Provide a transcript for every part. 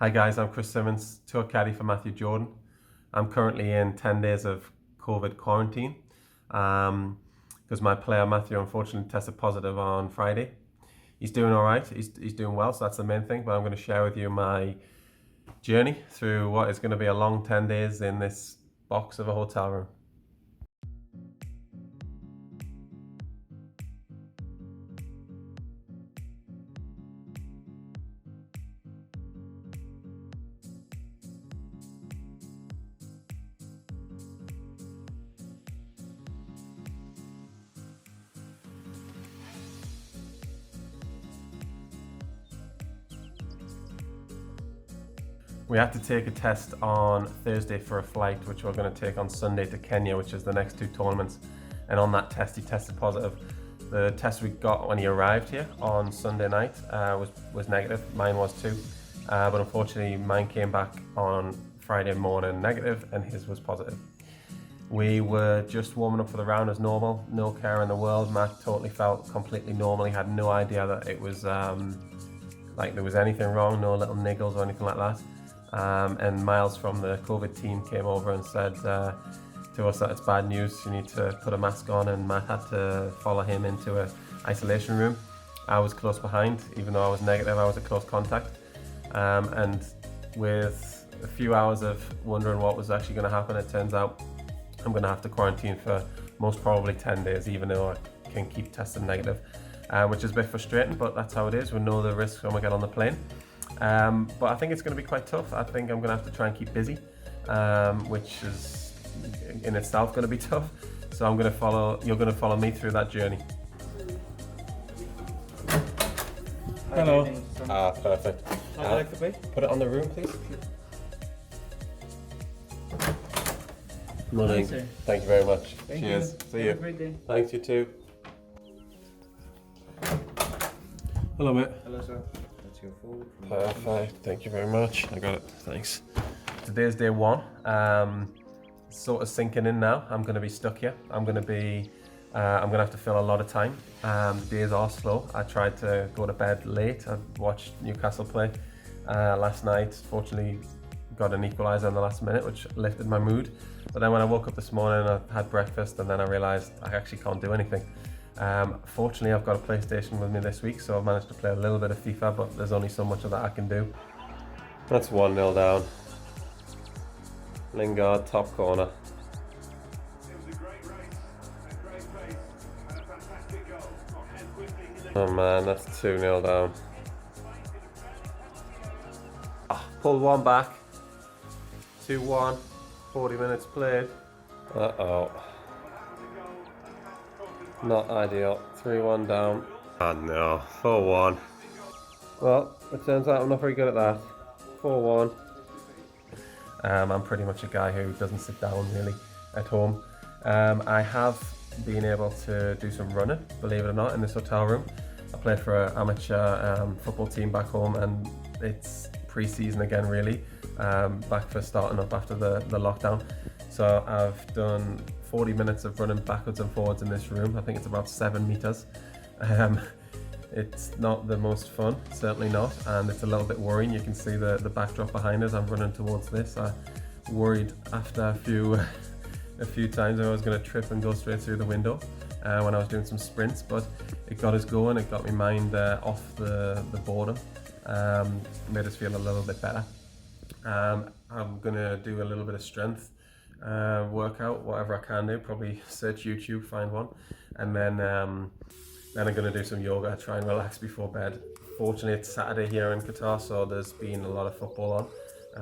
Hi guys, I'm Chris Simmons, tour caddy for Matthew Jordan. I'm currently in 10 days of COVID quarantine because my player Matthew unfortunately tested positive on Friday. He's doing all right, he's doing well, so that's the main thing, but I'm going to share with you my journey through what is going to be a long 10 days in this box of a hotel room. We had to take a test on Thursday for a flight, which we're going to take on Sunday to Kenya, which is the next two tournaments. And on that test, he tested positive. The test we got when he arrived here on Sunday night was negative. Mine was too. But unfortunately, mine came back on Friday morning negative, and his was positive. We were just warming up for the round as normal. No care in the world. Matt totally felt completely normal. He had no idea that it was like there was anything wrong, no little niggles or anything like that. And Miles from the COVID team came over and said to us that it's bad news, you need to put a mask on, and Matt had to follow him into an isolation room. I was close behind, even though I was negative, I was a close contact. And with a few hours of wondering what was actually going to happen, it turns out I'm going to have to quarantine for most probably 10 days, even though I can keep testing negative, which is a bit frustrating, but that's how it is. We know the risks when we get on the plane. But I think it's going to be quite tough. I think I'm going to have to try and keep busy, which is in itself going to be tough. So you're going to follow me through that journey. Hello. Perfect. How would you like to play? Put it on the room, please. Morning. Sir. Thank you very much. Thank Cheers. you. See Have you. a great day. Thanks, you too. Hello, mate. Hello, sir. That's your food. Perfect. Thank you very much. I got it. Thanks. Today's day one. Sort of sinking in now. I'm going to be stuck here. I'm going to have to fill a lot of time. The days are slow. I tried to go to bed late. I watched Newcastle play last night. Fortunately, got an equaliser in the last minute, which lifted my mood. But then when I woke up this morning, I had breakfast, and then I realised I actually can't do anything. Fortunately, I've got a PlayStation with me this week, so I've managed to play a little bit of FIFA, but there's only so much of that I can do. That's 1-0 down. Lingard, top corner. Oh man, that's 2-0 down. Pulled one back. 2-1. 40 minutes played. Uh-oh. Not ideal. 3-1 down. Oh no. 4-1. Well, it turns out I'm not very good at that. 4-1. I'm pretty much a guy who doesn't sit down really at home. I have been able to do some running, believe it or not, in this hotel room. I played for an amateur football team back home, and it's pre-season again really, back for starting up after the lockdown. So I've done 40 minutes of running backwards and forwards in this room. I think it's about 7 meters. It's not the most fun, certainly not, and it's a little bit worrying. You can see the backdrop behind us. I'm running towards this. I worried after a few times I was going to trip and go straight through the window when I was doing some sprints, but it got us going. It got my mind off the boredom. Made us feel a little bit better. I'm going to do a little bit of strength workout, whatever I can do. Probably search YouTube, find one, and then I'm going to do some yoga, try and relax before bed. Fortunately, it's Saturday here in Qatar, so there's been a lot of football on.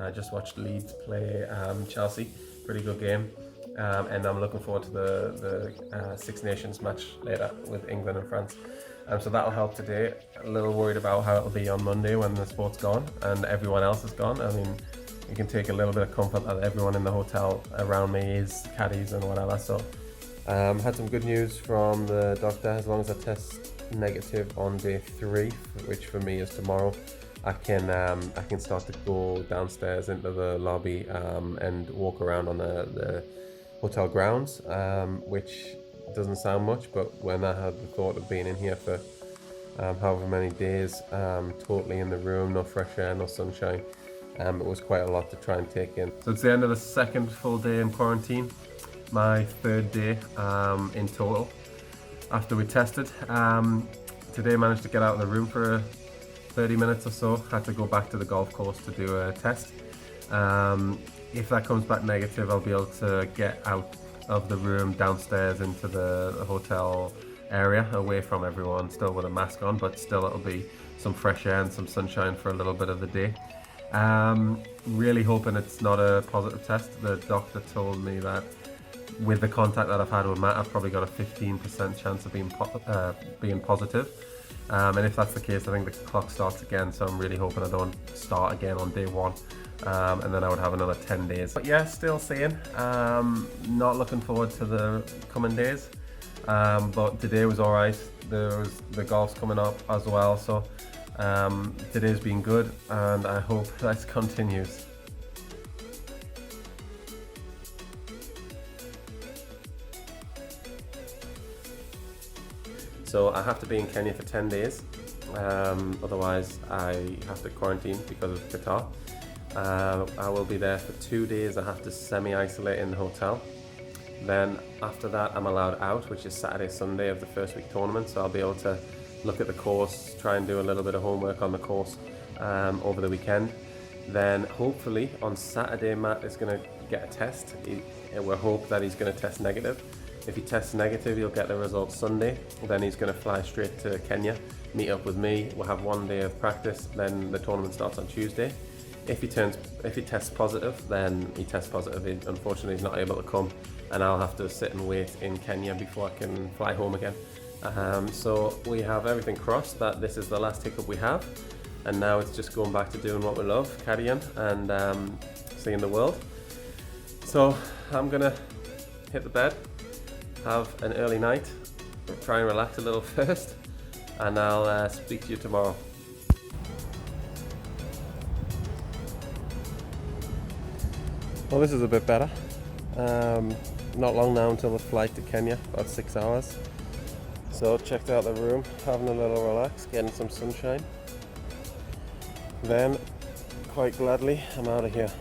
I just watched Leeds play Chelsea, pretty good game. And I'm looking forward to the Six Nations match later with England and France. So that'll help today. A little worried about how it'll be on Monday when the sport's gone and everyone else is gone. I mean, you can take a little bit of comfort that everyone in the hotel around me is caddies and whatever. So had some good news from the doctor. As long as I test negative on day 3, which for me is tomorrow, I can start to go downstairs into the lobby and walk around on the hotel grounds, which doesn't sound much, but when I had the thought of being in here for however many days, totally in the room, no fresh air, no sunshine, It was quite a lot to try and take in. So it's the end of the second full day in quarantine, my third day in total after we tested. Today managed to get out of the room for 30 minutes or so. Had to go back to the golf course to do a test. If that comes back negative, I'll be able to get out of the room downstairs into the hotel area away from everyone, still with a mask on, but still it'll be some fresh air and some sunshine for a little bit of the day. Really hoping it's not a positive test. The doctor told me that with the contact that I've had with Matt, I've probably got a 15% chance of being positive. And if that's the case, I think the clock starts again, so I'm really hoping I don't start again on day one. And then I would have another 10 days. But yeah, still sane. Not looking forward to the coming days. But today was alright. The golf's coming up as well, so today's been good, and I hope that continues. So I have to be in Kenya for 10 days, otherwise I have to quarantine because of Qatar. I will be there for 2 days. I have to semi-isolate in the hotel. Then after that I'm allowed out, which is Saturday, Sunday of the first week tournament, so I'll be able to look at the course, try and do a little bit of homework on the course over the weekend. Then hopefully on Saturday Matt is going to get a test. We'll hope that he's going to test negative. If he tests negative, he'll get the results Sunday. Then he's going to fly straight to Kenya, meet up with me. We'll have 1 day of practice. Then the tournament starts on Tuesday. If he tests positive, then he tests positive. Unfortunately, he's not able to come, and I'll have to sit and wait in Kenya before I can fly home again. So we have everything crossed that this is the last hiccup we have, and now it's just going back to doing what we love, caddying and seeing the world. So I'm gonna hit the bed, have an early night, try and relax a little first, and I'll speak to you tomorrow. Well, this is a bit better. Not long now until the flight to Kenya, about 6 hours. So checked out the room, having a little relax, getting some sunshine. Then, quite gladly, I'm out of here.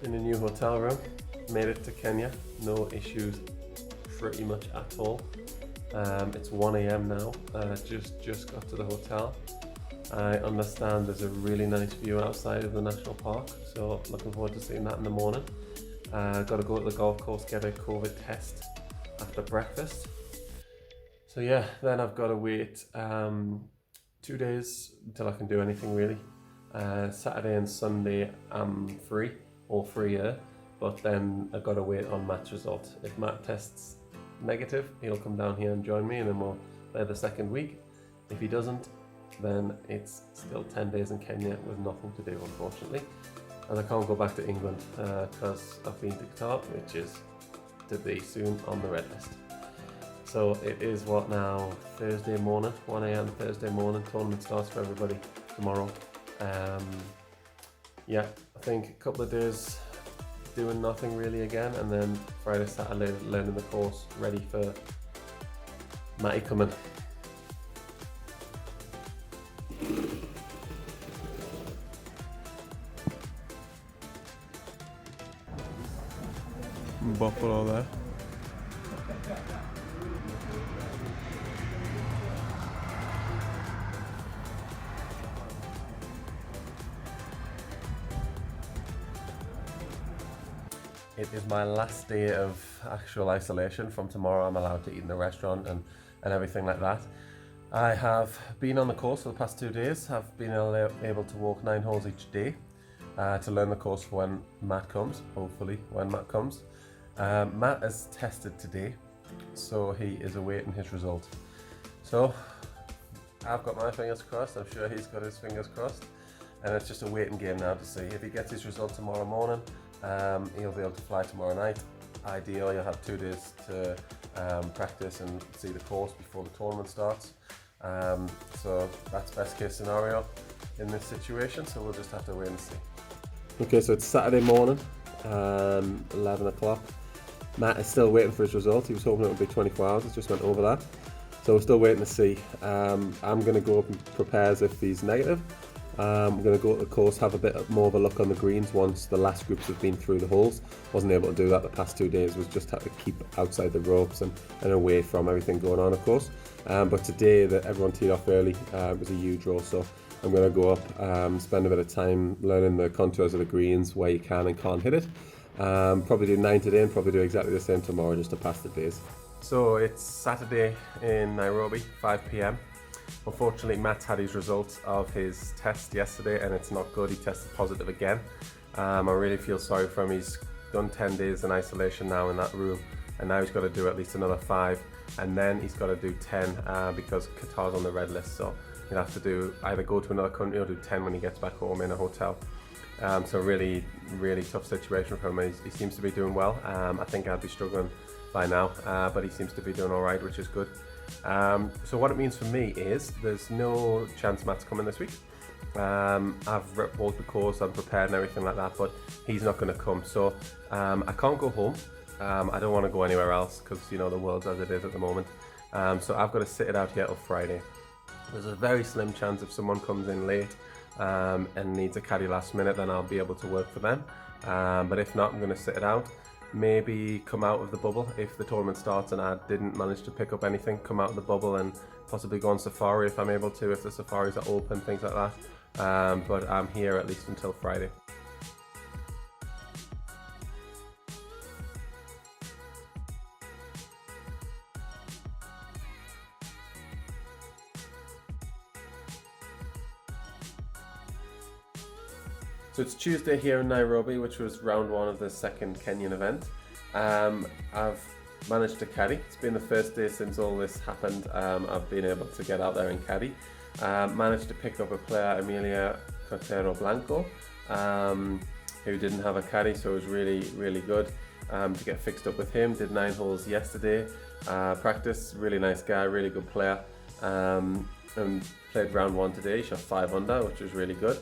In a new hotel room, made it to Kenya, no issues pretty much at all. It's 1 a.m. now, just got to the hotel. I understand there's a really nice view outside of the national park, so looking forward to seeing that in the morning. Got to go to the golf course, get a COVID test after breakfast. So yeah, then I've got to wait 2 days until I can do anything really. Saturday and Sunday I'm free, or freer, but then I've got to wait on Matt's result. If Matt tests negative, he'll come down here and join me, and then we'll play the second week. If he doesn't, then it's still 10 days in Kenya with nothing to do, unfortunately. And I can't go back to England because I've been to Qatar, which is to be soon on the red list. So it is what now, Thursday morning, 1 a.m. Thursday morning, tournament starts for everybody tomorrow. Yeah, I think a couple of days doing nothing really again, and then Friday, Saturday learning the course, ready for Matty coming. Buffalo there. It is my last day of actual isolation. From tomorrow I'm allowed to eat in the restaurant and everything like that. I have been on the course for the past 2 days. I've been able to walk 9 holes each day to learn the course for when Matt comes, hopefully when Matt comes. Matt is tested today, so he is awaiting his result. So I've got my fingers crossed, I'm sure he's got his fingers crossed, and it's just a waiting game now to see. If he gets his result tomorrow morning, he'll be able to fly tomorrow night. Ideally, you'll have 2 days to practice and see the course before the tournament starts. So that's best case scenario in this situation, so we'll just have to wait and see. Okay, so it's Saturday morning, 11 o'clock. Matt is still waiting for his result. He was hoping it would be 24 hours. It just went over that. So we're still waiting to see. I'm going to go up and prepare as if he's negative. I'm going to go to the course, have a bit more of a look on the greens once the last groups have been through the holes. Wasn't able to do that the past 2 days, was just had to keep outside the ropes and away from everything going on, of course. But today that everyone teed off early, it was a huge draw, so I'm going to go up, spend a bit of time learning the contours of the greens, where you can and can't hit it. Probably do 9 today and probably do exactly the same tomorrow just to pass the days. So it's Saturday in Nairobi, 5 p.m. Unfortunately, Matt had his results of his test yesterday and it's not good. He tested positive again. I really feel sorry for him. He's done 10 days in isolation now in that room, and now he's got to do at least another 5, and then he's got to do 10 because Qatar's on the red list. So he'll have to do either go to another country or do 10 when he gets back home in a hotel. So really tough situation for him. He seems to be doing well. I think I'd be struggling by now, but he seems to be doing all right, which is good. So what it means for me is there's no chance Matt's coming this week. I've walked the course, I'm prepared and everything like that, but he's not going to come. So I can't go home. I don't want to go anywhere else because the world's as it is at the moment. So I've got to sit it out here till Friday. There's a very slim chance if someone comes in late and needs a caddy last minute, then I'll be able to work for them. But if not, I'm going to sit it out. Maybe come out of the bubble if the tournament starts and I didn't manage to pick up anything, come out of the bubble and possibly go on safari if I'm able to, if the safaris are open, things like that. But I'm here at least until Friday. So it's Tuesday here in Nairobi, which was round 1 of the second Kenyan event. I've managed to caddy. It's been the first day since all this happened. I've been able to get out there and caddy. Managed to pick up a player, Emilia Cotero Blanco, who didn't have a caddy, so it was really good to get fixed up with him. Did 9 holes yesterday. Practice, really nice guy, really good player. And played round 1 today. He shot 5 under, which was really good.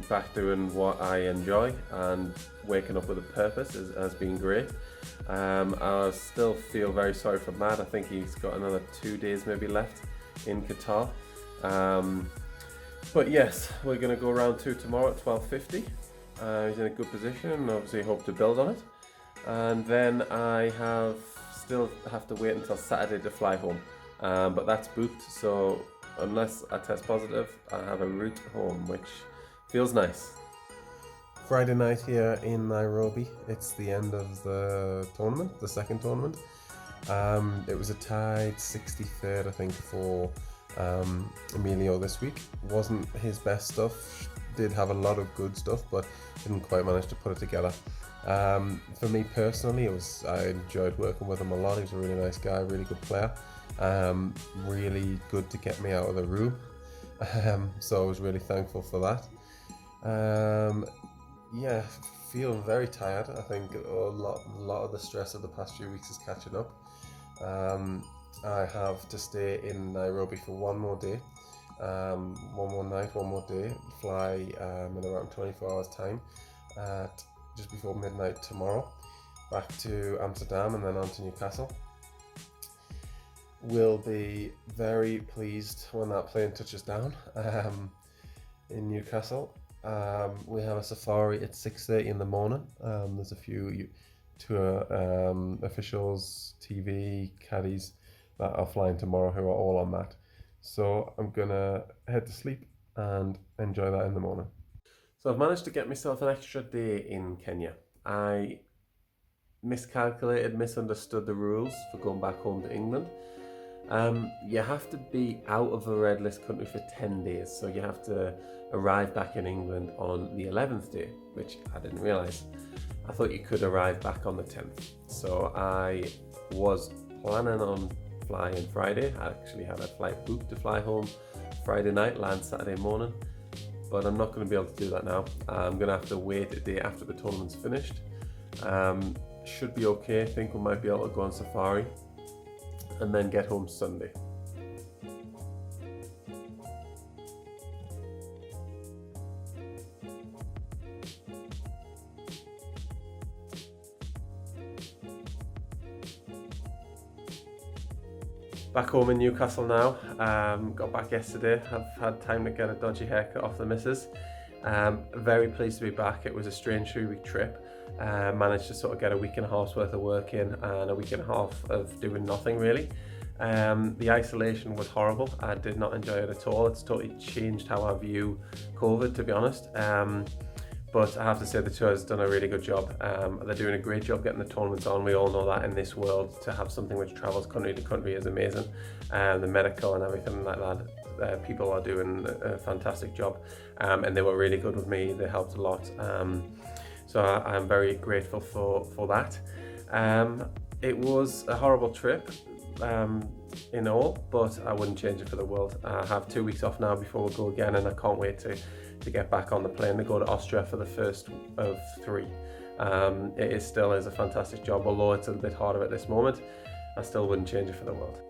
Back doing what I enjoy and waking up with a purpose has been great. I still feel very sorry for Matt. I think he's got another 2 days maybe left in Qatar. But yes, we're going to go round 2 tomorrow at 12:50. He's in a good position and obviously hope to build on it. And then I still have to wait until Saturday to fly home. But that's booked, so unless I test positive, I have a route home, which feels nice. Friday night here in Nairobi. It's the end of the tournament, the second tournament. It was a tied 63rd, I think, for Emilio this week. Wasn't his best stuff. Did have a lot of good stuff, but didn't quite manage to put it together. For me personally, I enjoyed working with him a lot. He's a really nice guy, really good player. Really good to get me out of the room, so I was really thankful for that. Yeah, feeling very tired. I think a lot of the stress of the past few weeks is catching up. I have to stay in Nairobi for one more day, one more night, one more day, fly in around 24 hours time at just before midnight tomorrow, back to Amsterdam and then on to Newcastle. Will be very pleased when that plane touches down in Newcastle. We have a safari at 6:30 in the morning. There's a few tour officials, TV, caddies that are flying tomorrow who are all on that. So I'm gonna head to sleep and enjoy that in the morning. So I've managed to get myself an extra day in Kenya. I misunderstood the rules for going back home to England. You have to be out of a red list country for 10 days, so you have to arrive back in England on the 11th day, which I didn't realise. I thought you could arrive back on the 10th. So I was planning on flying Friday. I actually had a flight booked to fly home Friday night, land Saturday morning, but I'm not going to be able to do that now. I'm going to have to wait a day after the tournament's finished. Should be okay. I think we might be able to go on safari and then get home Sunday. Back home in Newcastle now. Got back yesterday. I've had time to get a dodgy haircut off the missus. Very pleased to be back. It was a strange 3-week trip. Managed to sort of get a week and a half's worth of work in and a week and a half of doing nothing really. The isolation was horrible. I did not enjoy it at all. It's totally changed how I view COVID, to be honest. But I have to say the tour has done a really good job. They're doing a great job getting the tournaments on. We all know that in this world, to have something which travels country to country is amazing. The medical and everything like that, people are doing a fantastic job. And they were really good with me. They helped a lot. So I'm very grateful for that. It was a horrible trip in all, but I wouldn't change it for the world. I have 2 weeks off now before we'll go again, and I can't wait to get back on the plane to go to Austria for the first of 3. It still is a fantastic job, although it's a bit harder at this moment. I still wouldn't change it for the world.